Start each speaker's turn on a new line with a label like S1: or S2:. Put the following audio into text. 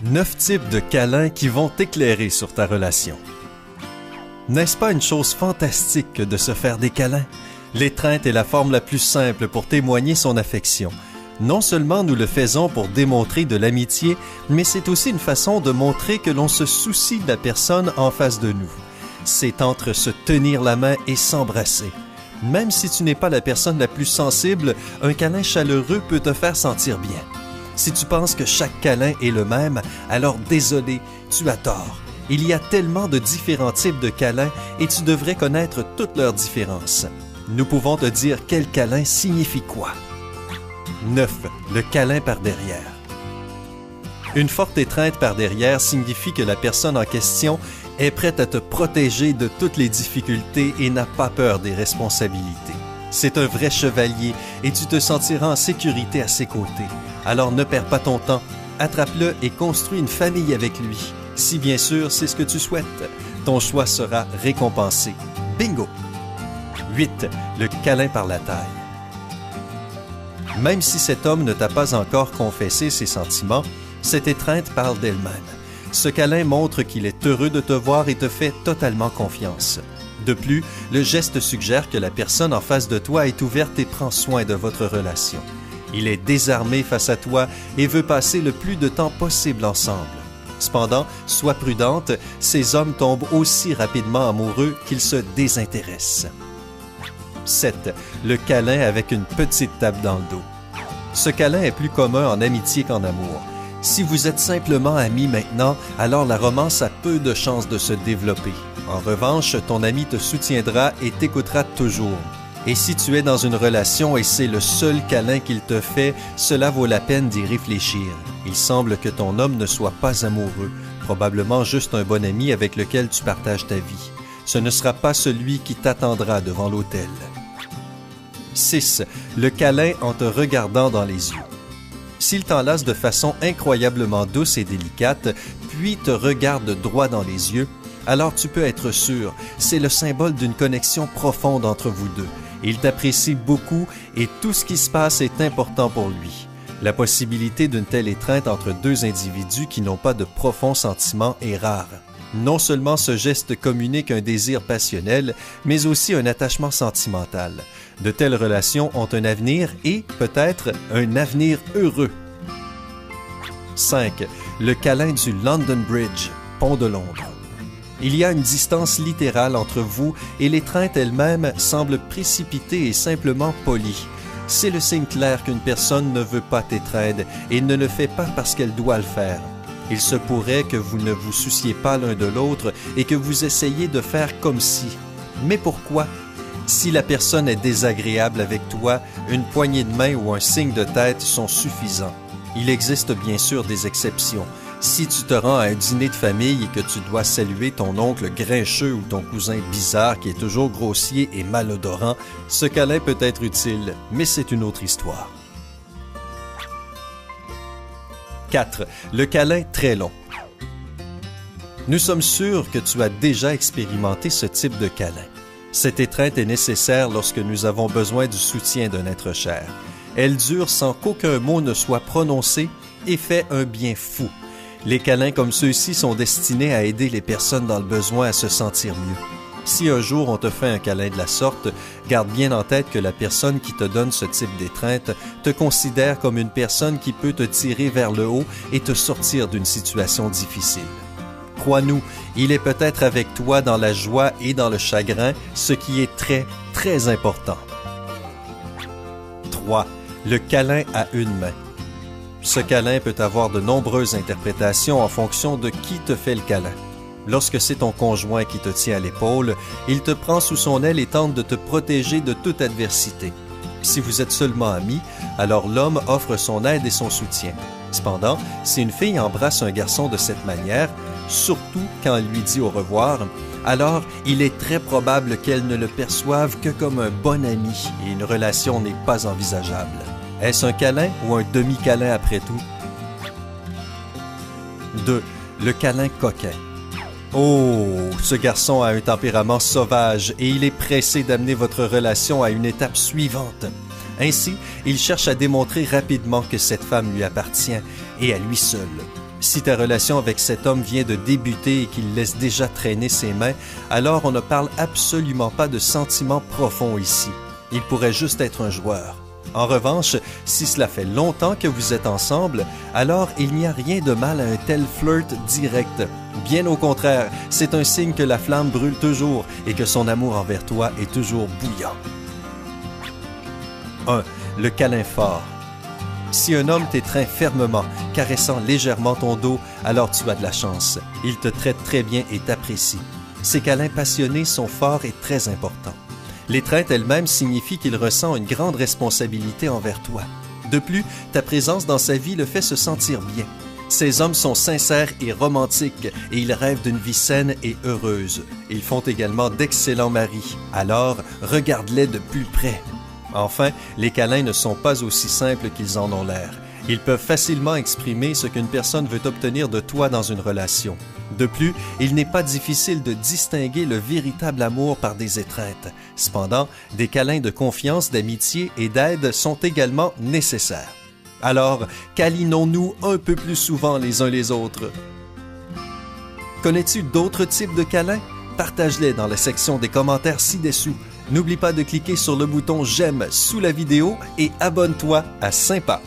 S1: 9 types de câlins qui vont t'éclairer sur ta relation. N'est-ce pas une chose fantastique que de se faire des câlins? L'étreinte est la forme la plus simple pour témoigner son affection. Non seulement nous le faisons pour démontrer de l'amitié, mais c'est aussi une façon de montrer que l'on se soucie de la personne en face de nous. C'est entre se tenir la main et s'embrasser. Même si tu n'es pas la personne la plus sensible, un câlin chaleureux peut te faire sentir bien. Si tu penses que chaque câlin est le même, alors désolé, tu as tort. Il y a tellement de différents types de câlins et tu devrais connaître toutes leurs différences. Nous pouvons te dire quel câlin signifie quoi. 9. Le câlin par derrière. Une forte étreinte par derrière signifie que la personne en question est prête à te protéger de toutes les difficultés et n'a pas peur des responsabilités. C'est un vrai chevalier et tu te sentiras en sécurité à ses côtés. Alors ne perds pas ton temps, attrape-le et construis une famille avec lui. Si bien sûr c'est ce que tu souhaites, ton choix sera récompensé. Bingo! 8. Le câlin par la taille. Même si cet homme ne t'a pas encore confessé ses sentiments, cette étreinte parle d'elle-même. Ce câlin montre qu'il est heureux de te voir et te fait totalement confiance. De plus, le geste suggère que la personne en face de toi est ouverte et prend soin de votre relation. Il est désarmé face à toi et veut passer le plus de temps possible ensemble. Cependant, sois prudente, ces hommes tombent aussi rapidement amoureux qu'ils se désintéressent. 7. Le câlin avec une petite tape dans le dos. Ce câlin est plus commun en amitié qu'en amour. Si vous êtes simplement amis maintenant, alors la romance a peu de chances de se développer. En revanche, ton ami te soutiendra et t'écoutera toujours. Et si tu es dans une relation et c'est le seul câlin qu'il te fait, cela vaut la peine d'y réfléchir. Il semble que ton homme ne soit pas amoureux, probablement juste un bon ami avec lequel tu partages ta vie. Ce ne sera pas celui qui t'attendra devant l'autel. 6. Le câlin en te regardant dans les yeux. S'il t'enlace de façon incroyablement douce et délicate, puis te regarde droit dans les yeux, alors tu peux être sûr, c'est le symbole d'une connexion profonde entre vous deux. Il t'apprécie beaucoup et tout ce qui se passe est important pour lui. La possibilité d'une telle étreinte entre deux individus qui n'ont pas de profonds sentiments est rare. Non seulement ce geste communique un désir passionnel, mais aussi un attachement sentimental. De telles relations ont un avenir et, peut-être, un avenir heureux. 5. Le câlin du London Bridge, pont de Londres. Il y a une distance littérale entre vous et l'étreinte elle-même semble précipitée et simplement polie. C'est le signe clair qu'une personne ne veut pas t'étreindre et ne le fait pas parce qu'elle doit le faire. Il se pourrait que vous ne vous souciez pas l'un de l'autre et que vous essayiez de faire comme si. Mais pourquoi? Si la personne est désagréable avec toi, une poignée de main ou un signe de tête sont suffisants. Il existe bien sûr des exceptions. Si tu te rends à un dîner de famille et que tu dois saluer ton oncle grincheux ou ton cousin bizarre qui est toujours grossier et malodorant, ce câlin peut être utile, mais c'est une autre histoire. 4. Le câlin très long. Nous sommes sûrs que tu as déjà expérimenté ce type de câlin. Cette étreinte est nécessaire lorsque nous avons besoin du soutien d'un être cher. Elle dure sans qu'aucun mot ne soit prononcé et fait un bien fou. Les câlins comme ceux-ci sont destinés à aider les personnes dans le besoin à se sentir mieux. Si un jour on te fait un câlin de la sorte, garde bien en tête que la personne qui te donne ce type d'étreinte te considère comme une personne qui peut te tirer vers le haut et te sortir d'une situation difficile. Crois-nous, il est peut-être avec toi dans la joie et dans le chagrin, ce qui est très, très important. 3. Le câlin à une main. Ce câlin peut avoir de nombreuses interprétations en fonction de qui te fait le câlin. Lorsque c'est ton conjoint qui te tient à l'épaule, il te prend sous son aile et tente de te protéger de toute adversité. Si vous êtes seulement amis, alors l'homme offre son aide et son soutien. Cependant, si une fille embrasse un garçon de cette manière, surtout quand elle lui dit au revoir, alors il est très probable qu'elle ne le perçoive que comme un bon ami et une relation n'est pas envisageable. Est-ce un câlin ou un demi-câlin après tout? 2. Le câlin coquin. Oh, ce garçon a un tempérament sauvage et il est pressé d'amener votre relation à une étape suivante. Ainsi, il cherche à démontrer rapidement que cette femme lui appartient et à lui seul. Si ta relation avec cet homme vient de débuter et qu'il laisse déjà traîner ses mains, alors on ne parle absolument pas de sentiments profonds ici. Il pourrait juste être un joueur. En revanche, si cela fait longtemps que vous êtes ensemble, alors il n'y a rien de mal à un tel flirt direct. Bien au contraire, c'est un signe que la flamme brûle toujours et que son amour envers toi est toujours bouillant. 1. Le câlin fort. Si un homme t'étreint fermement, caressant légèrement ton dos, alors tu as de la chance. Il te traite très bien et t'apprécie. Ces câlins passionnés sont forts et très importants. L'étreinte elle-même signifie qu'il ressent une grande responsabilité envers toi. De plus, ta présence dans sa vie le fait se sentir bien. Ces hommes sont sincères et romantiques et ils rêvent d'une vie saine et heureuse. Ils font également d'excellents maris. Alors, regarde-les de plus près. Enfin, les câlins ne sont pas aussi simples qu'ils en ont l'air. Ils peuvent facilement exprimer ce qu'une personne veut obtenir de toi dans une relation. De plus, il n'est pas difficile de distinguer le véritable amour par des étreintes. Cependant, des câlins de confiance, d'amitié et d'aide sont également nécessaires. Alors, câlinons-nous un peu plus souvent les uns les autres. Connais-tu d'autres types de câlins? Partage-les dans la section des commentaires ci-dessous. N'oublie pas de cliquer sur le bouton « J'aime » sous la vidéo et abonne-toi à Sympa.